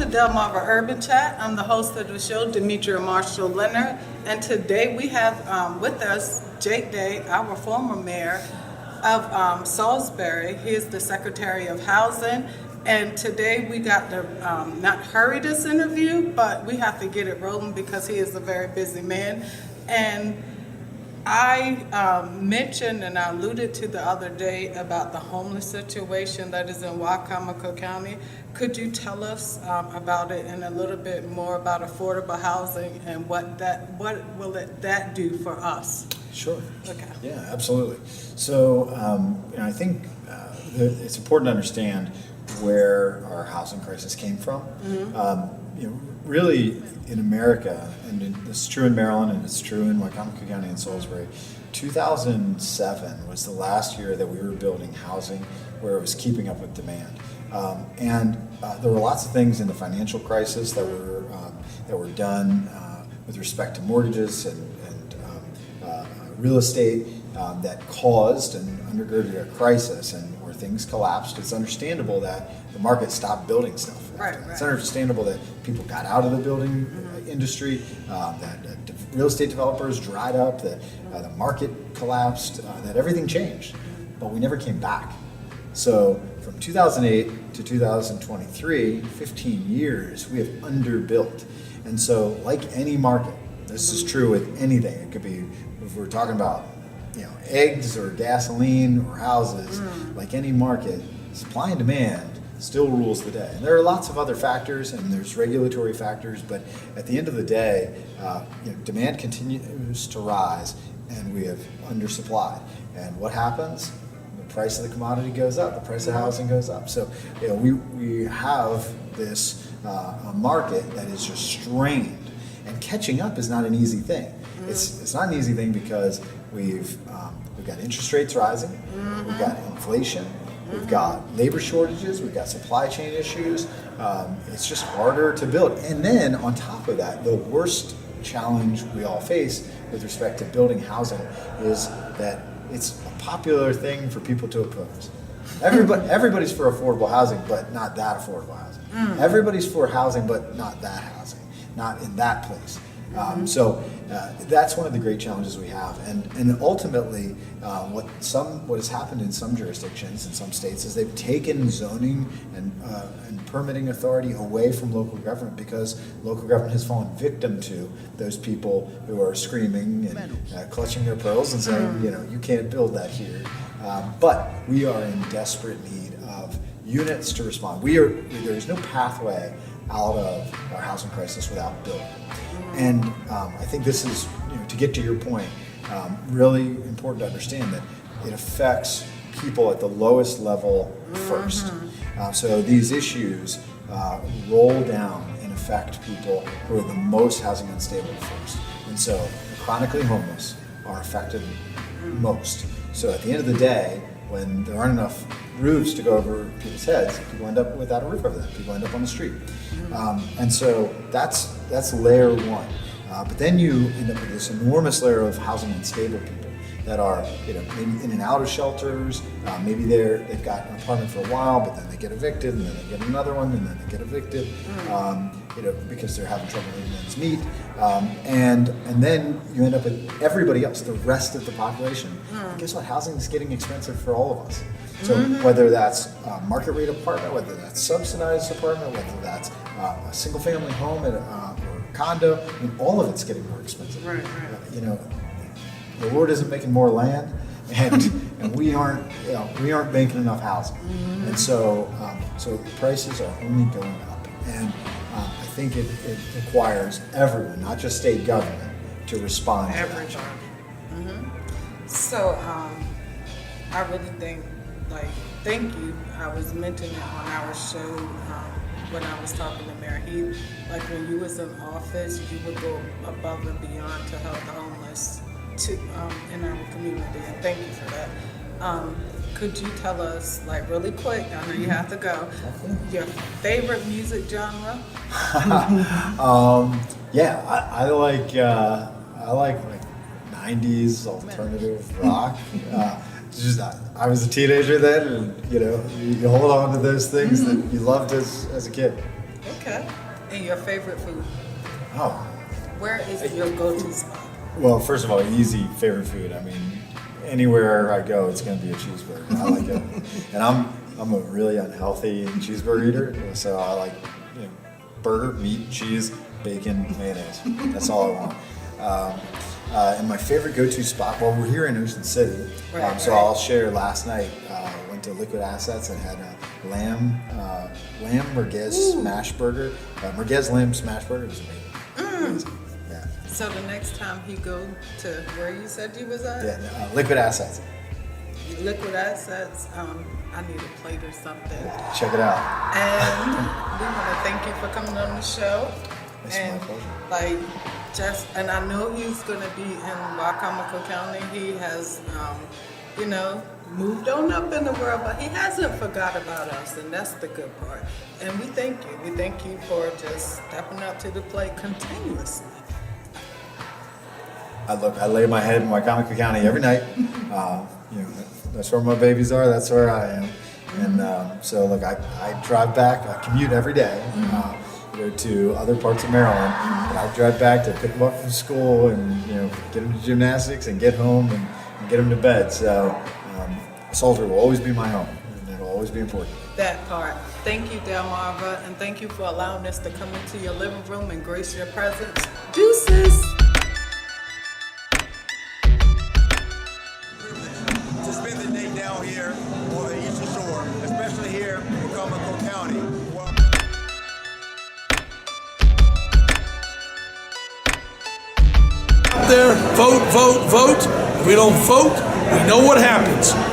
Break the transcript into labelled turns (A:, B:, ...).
A: Delmarva Urban Chat. I'm the host of the show, Demetria Leonard, and today we have with us Jake Day, our former mayor of Salisbury. He is the Secretary of Housing, and today we got to not hurry this interview, but we have to get it rolling because he is a very busy man. And I mentioned and I alluded to the other day about the homeless situation that is in Wacomico County. Could you tell us about it and a little bit more about affordable housing and what will that do for us?
B: Sure.
A: Okay.
B: Yeah, absolutely. So I think it's important to understand where our housing crisis came from. Really, in America, and it's true in Maryland, and it's true in Wacomico County and Salisbury, 2007 was the last year that we were building housing where it was keeping up with demand. And there were lots of things in the financial crisis that were done with respect to mortgages and real estate that caused and undergirded a crisis, and where things collapsed. It's understandable that the market stopped building stuff.
A: Right.
B: It's understandable that people got out of the building industry, that real estate developers dried up, that the market collapsed, that everything changed, but we never came back. So from 2008 to 2023, 15 years, we have underbuilt. And so like any market, this is true with anything. It could be, if we're talking about eggs or gasoline or houses, like any market, supply and demand still rules the day. And there are lots of other factors, and there's regulatory factors, but at the end of the day, demand continues to rise, and we have undersupplied. And what happens? The price of the commodity goes up, the price of housing goes up. So we have this market that is just strained, and catching up is not an easy thing. It's not an easy thing because we've got interest rates rising, we've got inflation, we've got labor shortages, we've got supply chain issues. It's just harder to build. And then on top of that, the worst challenge we all face with respect to building housing is that it's a popular thing for people to oppose. Everybody's for affordable housing, but not that affordable housing. Everybody's for housing, but not that housing, not in that place. So that's one of the great challenges we have, and ultimately what has happened in some jurisdictions in some states is they've taken zoning and permitting authority away from local government because local government has fallen victim to those people who are screaming and clutching their pearls and saying, you can't build that here. But we are in desperate need of units to respond. There's no pathway out of our housing crisis without building. And I think this is, to get to your point, really important to understand that it affects people at the lowest level first. So these issues roll down and affect people who are the most housing unstable first. And so the chronically homeless are affected most. So at the end of the day, when there aren't enough roofs to go over people's heads, people end up without a roof over them. People end up on the street. And so that's layer one. But then you end up with this enormous layer of housing unstable people that are maybe in and out of shelters. Maybe they've got an apartment for a while, but then they get evicted, and then they get another one, and then they get evicted. Because they're having trouble making ends meet. And then you end up with everybody else, the rest of the population. And guess what? Housing is getting expensive for all of us. So whether that's a market rate apartment, whether that's subsidized apartment, whether that's a single family home or condo, all of it's getting more expensive.
A: Right.
B: The Lord isn't making more land, and we aren't making enough housing. And so prices are only going up. And I think it requires everyone, not just state government, to respond to that challenge.
A: So I really think, thank you. I was mentioning it on our show when I was talking to Mayor Heath. When you was in office, you would go above and beyond to help the homeless in our community, and thank you for that. Could you tell us, really quick, I know you have to go, your favorite music genre?
B: I like 90s alternative rock. I was a teenager then, and you hold on to those things that you loved as a kid.
A: Okay. And your favorite food?
B: Oh,
A: Where is your go-to spot?
B: well, first of all, easy favorite food. I mean, anywhere I go, it's going to be a cheeseburger. I like it, and I'm a really unhealthy cheeseburger eater, so I like burger, meat, cheese, bacon, mayonnaise. That's all I want. And my favorite go-to spot. Well, we're here in Ocean City, so I'll share. Last night, went to Liquid Assets and had a lamb merguez smash burger. Merguez lamb smash burger was amazing. Yeah.
A: So the next time you go to where you said you was at?
B: Yeah, Liquid Assets.
A: Liquid Assets, I need a plate or something.
B: Check it out.
A: And we want to thank you for coming on the show.
B: It's
A: and
B: my pleasure.
A: And I know he's going to be in Wacomico County. He has, moved on up in the world, but he hasn't forgot about us, and that's the good part. And we thank you. We thank you for just stepping up to the plate continuously.
B: I lay my head in Wacomico County every night. That's where my babies are. That's where I am. And so, look, I drive back. I commute every day. Go to other parts of Maryland, but I drive back to pick them up from school and get them to gymnastics and get home and get them to bed. So Salisbury will always be my home, and it'll always be important.
A: That part. Thank you, Delmarva, and thank you for allowing us to come into your living room and grace your presence. Deuces.
C: To spend the day down here on the Eastern Shore, especially here in Wacomico County.
D: Out there, vote, vote, vote. If we don't vote, we know what happens.